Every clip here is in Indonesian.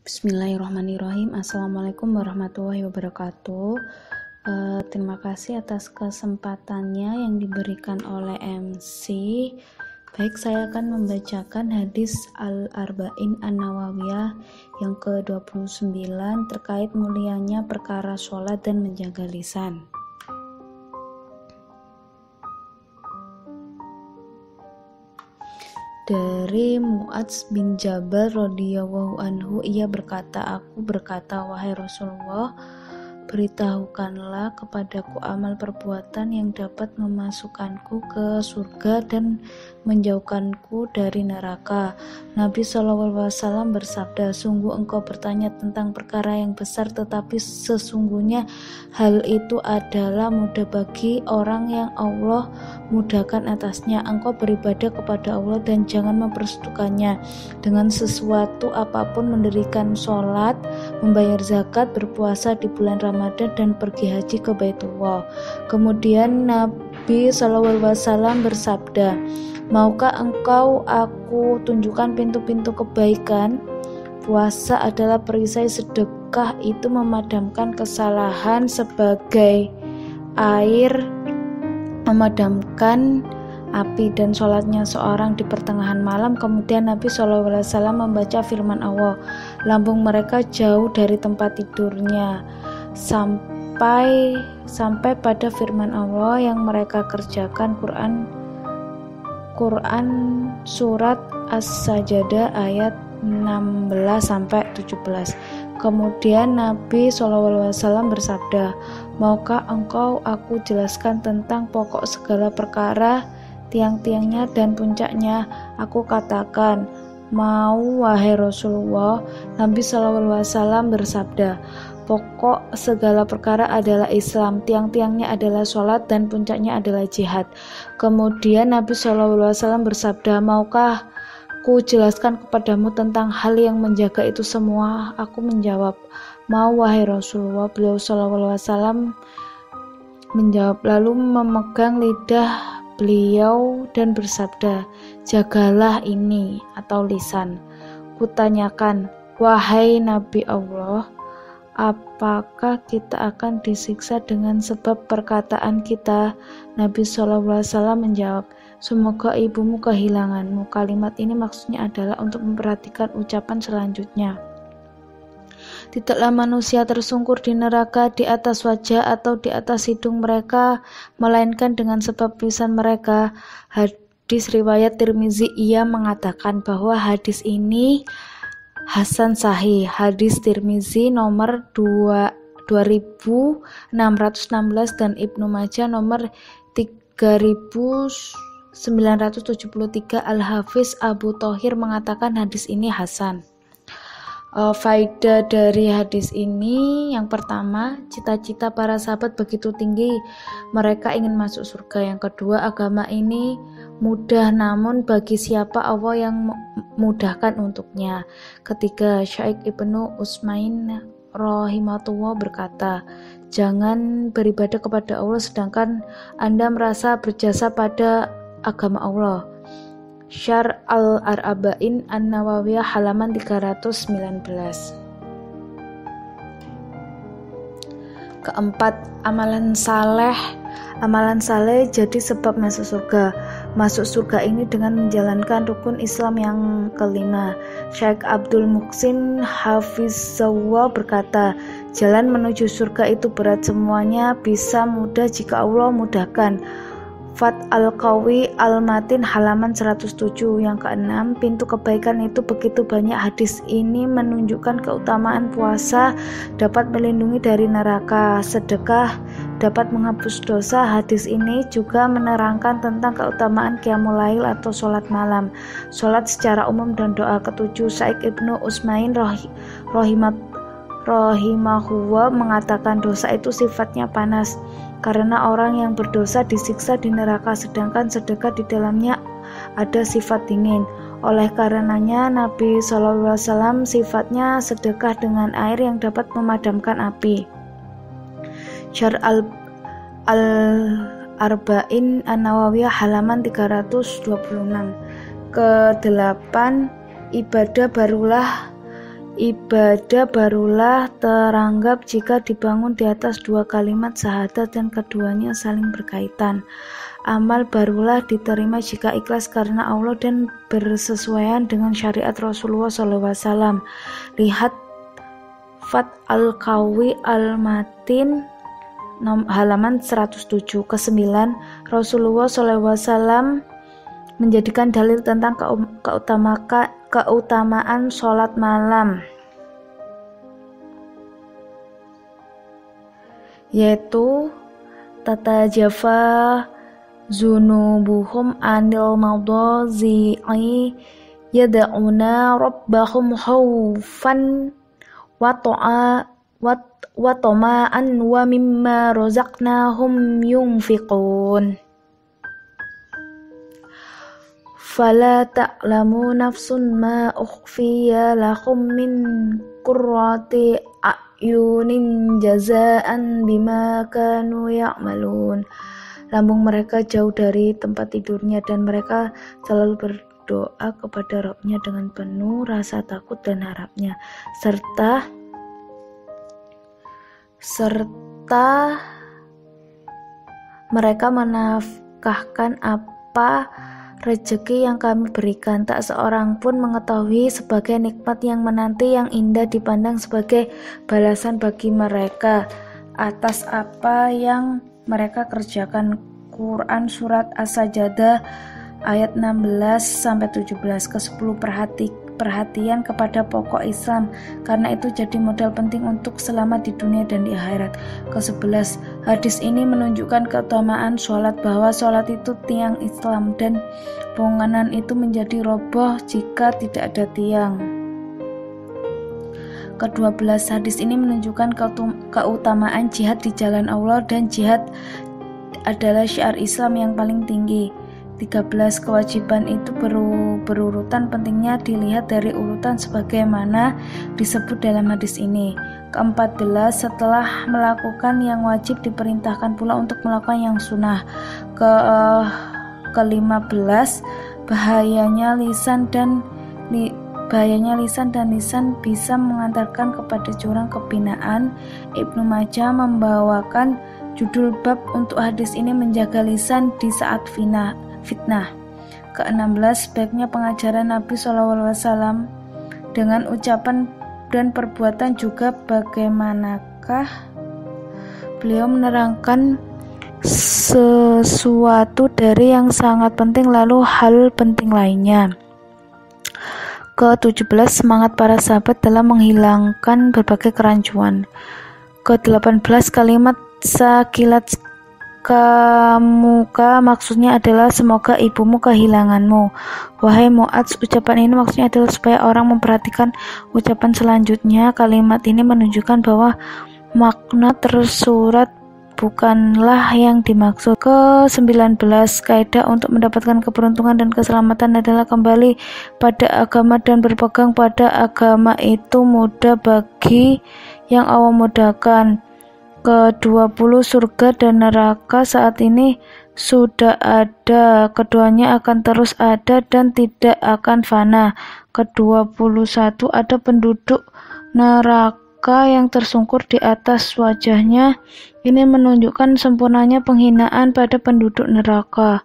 Bismillahirrahmanirrahim. Assalamualaikum warahmatullahi wabarakatuh. Terima kasih atas kesempatannya yang diberikan oleh MC. Baik, saya akan membacakan hadis Al-Arba'in An-Nawawiyah yang ke-29 terkait mulianya perkara sholat dan menjaga lisan. Dari Mu'adz bin Jabal radhiyallahu anhu, ia berkata, aku berkata, wahai Rasulullah, beritahukanlah kepadaku amal perbuatan yang dapat memasukkanku ke surga dan menjauhkanku dari neraka. Nabi SAW bersabda, sungguh engkau bertanya tentang perkara yang besar, tetapi sesungguhnya hal itu adalah mudah bagi orang yang Allah mudahkan atasnya. Engkau beribadah kepada Allah dan jangan mempersekutukannya dengan sesuatu apapun, mendirikan sholat, membayar zakat, berpuasa di bulan Ramadan, dan pergi haji ke Baitullah. Kemudian Nabi SAW bersabda, maukah engkau aku tunjukkan pintu-pintu kebaikan? Puasa adalah perisai, sedekah itu memadamkan kesalahan sebagai air memadamkan api, dan sholatnya seorang di pertengahan malam. Kemudian Nabi SAW membaca firman Allah, lambung mereka jauh dari tempat tidurnya, sampai pada firman Allah yang mereka kerjakan. Quran surat As-Sajdah ayat 16-17. Kemudian Nabi SAW bersabda, maukah engkau aku jelaskan tentang pokok segala perkara, tiang-tiangnya dan puncaknya? Aku katakan, mau wahai Rasulullah. Nabi SAW bersabda, pokok segala perkara adalah Islam, tiang-tiangnya adalah sholat, dan puncaknya adalah jihad. Kemudian Nabi SAW bersabda, maukah ku jelaskan kepadamu tentang hal yang menjaga itu semua? Aku menjawab, mau wahai Rasulullah. Beliau SAW menjawab, lalu memegang lidah beliau dan bersabda, jagalah ini atau lisan. Kutanyakan, wahai Nabi Allah, apakah kita akan disiksa dengan sebab perkataan kita? Nabi SAW menjawab, semoga ibumu kehilanganmu. Kalimat ini maksudnya adalah untuk memperhatikan ucapan selanjutnya. Tidaklah manusia tersungkur di neraka di atas wajah atau di atas hidung mereka, melainkan dengan sebab lisan mereka. Hadis riwayat Tirmizi. Ia mengatakan bahwa hadis ini hasan sahih. Hadis Tirmizi nomor 2616 dan Ibnu Majah nomor 3973. Al-Hafiz Abu Thohir mengatakan hadis ini hasan. Faedah dari hadis ini, yang pertama, cita-cita para sahabat begitu tinggi, mereka ingin masuk surga. Yang kedua, agama ini mudah, namun bagi siapa Allah yang mudahkan untuknya. Ketiga, Syaikh Ibnu Utsmain rahimahullah berkata, jangan beribadah kepada Allah sedangkan Anda merasa berjasa pada agama Allah. Syarh Al-Arba'in An-Nawawiyah halaman 319. Keempat, amalan saleh jadi sebab masuk surga. Masuk surga ini dengan menjalankan rukun Islam yang kelima. Syekh Abdul Muhsin Hafizahullah berkata, jalan menuju surga itu berat, semuanya bisa mudah jika Allah mudahkan. Fat Al-Qawi Al-Matin halaman 107. Yang keenam, pintu kebaikan itu begitu banyak. Hadis ini menunjukkan keutamaan puasa dapat melindungi dari neraka, sedekah dapat menghapus dosa. Hadis ini juga menerangkan tentang keutamaan qiyamul lail atau sholat malam, sholat secara umum, dan doa. Ketujuh, Syaikh Ibnu Utsmain rahimahullah mengatakan dosa itu sifatnya panas, karena orang yang berdosa disiksa di neraka, sedangkan sedekah di dalamnya ada sifat dingin. Oleh karenanya Nabi SAW sifatnya sedekah dengan air yang dapat memadamkan api. Syarh Al-Arba'in An-Nawawiyah halaman 326. Kedelapan, ibadah barulah Ibadah barulah teranggap jika dibangun di atas dua kalimat syahadat dan keduanya saling berkaitan. Amal barulah diterima jika ikhlas karena Allah dan bersesuaian dengan syariat Rasulullah SAW. Lihat Fat Al-Qawi Al-Matin halaman 107. Kesembilan, Rasulullah SAW menjadikan dalil tentang keutamaan sholat malam, yaitu tatajafa zunubuhum anil madazi'i yad'una rabbahum khaufan wa tama'an wa mimma razaqnahum yunfiqun. Fala ta'lamu nafsun ma ukhfiya lahum min qurrati a'yunin jazaan bima kanu ya'malun. Lambung mereka jauh dari tempat tidurnya dan mereka selalu berdoa kepada Rabb-nya dengan penuh rasa takut dan harapnya, serta mereka menafkahkan apa rezeki yang kami berikan. Tak seorang pun mengetahui sebagai nikmat yang menanti yang indah dipandang sebagai balasan bagi mereka atas apa yang mereka kerjakan. Quran Surat As-Sajdah ayat 16-17. Ke-10, perhatian kepada pokok Islam, karena itu jadi modal penting untuk selamat di dunia dan di akhirat. Ke-11, hadis ini menunjukkan keutamaan sholat, bahwa sholat itu tiang Islam dan bangunan itu menjadi roboh jika tidak ada tiang. Ke-12, hadis ini menunjukkan keutamaan jihad di jalan Allah, dan jihad adalah syiar Islam yang paling tinggi. 13, kewajiban itu berurutan, pentingnya dilihat dari urutan sebagaimana disebut dalam hadis ini. Ke-14, setelah melakukan yang wajib diperintahkan pula untuk melakukan yang sunnah. Ke-15, bahayanya lisan dan lisan bisa mengantarkan kepada jurang kebinaan. Ibnu Majah membawakan judul bab untuk hadis ini, menjaga lisan di saat fitnah. Ke-16, sebaiknya pengajaran Nabi SAW dengan ucapan dan perbuatan juga. Bagaimanakah beliau menerangkan sesuatu dari yang sangat penting lalu hal penting lainnya. Ke-17, semangat para sahabat dalam menghilangkan berbagai kerancuan. Ke-18, kalimat sakilat kamuka maksudnya adalah semoga ibumu kehilanganmu. Wahai Mu'adz, ucapan ini maksudnya adalah supaya orang memperhatikan ucapan selanjutnya. Kalimat ini menunjukkan bahwa makna tersurat bukanlah yang dimaksud. Ke-19, kaidah untuk mendapatkan keberuntungan dan keselamatan adalah kembali pada agama dan berpegang pada agama itu mudah bagi yang Allah mudahkan. Ke-20, surga dan neraka saat ini sudah ada, keduanya akan terus ada dan tidak akan fana. Ke-21, ada penduduk neraka yang tersungkur di atas wajahnya. Ini menunjukkan sempurnanya penghinaan pada penduduk neraka.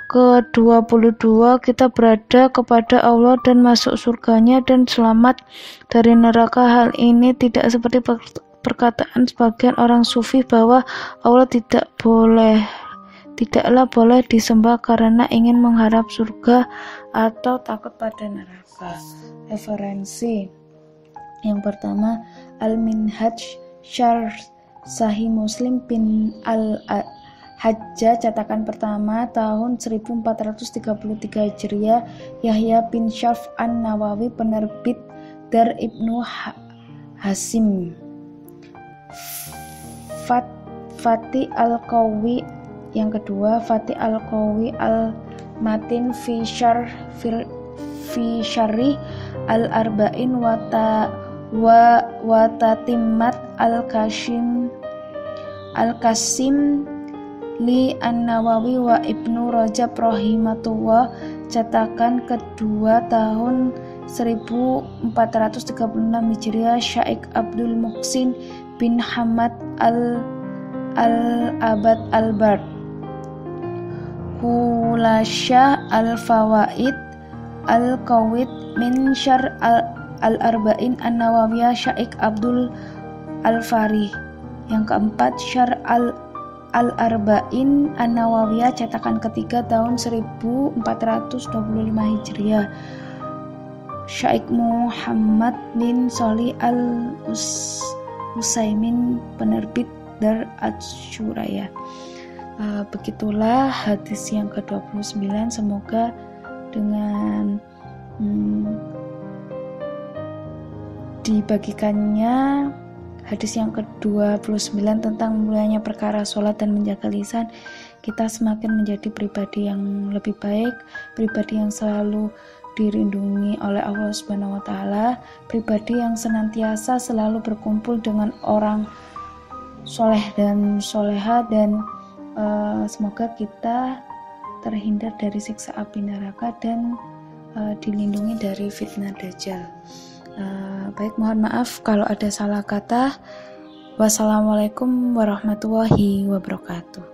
Ke-22, kita berada kepada Allah dan masuk surganya dan selamat dari neraka. Hal ini tidak seperti perkataan sebagian orang sufi bahwa Allah tidaklah boleh disembah karena ingin mengharap surga atau takut pada neraka. Referensi yang pertama, Al-Minhaj Syarh Sahih Muslim bin Al-Hajjaj, cetakan pertama tahun 1433 Hijriah, Yahya bin Syarf An-Nawawi, penerbit Dar Ibnu Hasim. Fatih Al-Qawi yang kedua, Fatih Al-Qawi Al-Matin fi Syarri Al-Arba'in wa Tatimmat Al-Qasim li An-Nawawi wa Ibnu Rajab rahimatullah, cetakan kedua tahun 1436 Hijriah, Syaikh Abdul Muhsin bin Hamad Al-Abad Al-Bard. Khulasya Al-Fawaid Al-Qawid min Syarh Al-Arba'in An-Nawawiyah, Syaikh Abdul Al-Fari. Yang keempat, Syarh Al-Arba'in An-Nawawiyah cetakan ketiga tahun 1425 Hijriah, Syaikh Muhammad bin Shalih Al-Utsaimin, penerbit Dar Asy-Syuraya. Begitulah hadis yang ke-29. Semoga dengan dibagikannya hadis yang ke-29 tentang mulianya perkara sholat dan menjaga lisan, kita semakin menjadi pribadi yang lebih baik, pribadi yang selalu dirindungi oleh Allah Subhanahu wa Ta'ala, pribadi yang senantiasa selalu berkumpul dengan orang soleh dan soleha, dan semoga kita terhindar dari siksa api neraka dan dilindungi dari fitnah Dajjal. Baik, mohon maaf kalau ada salah kata. Wassalamualaikum warahmatullahi wabarakatuh.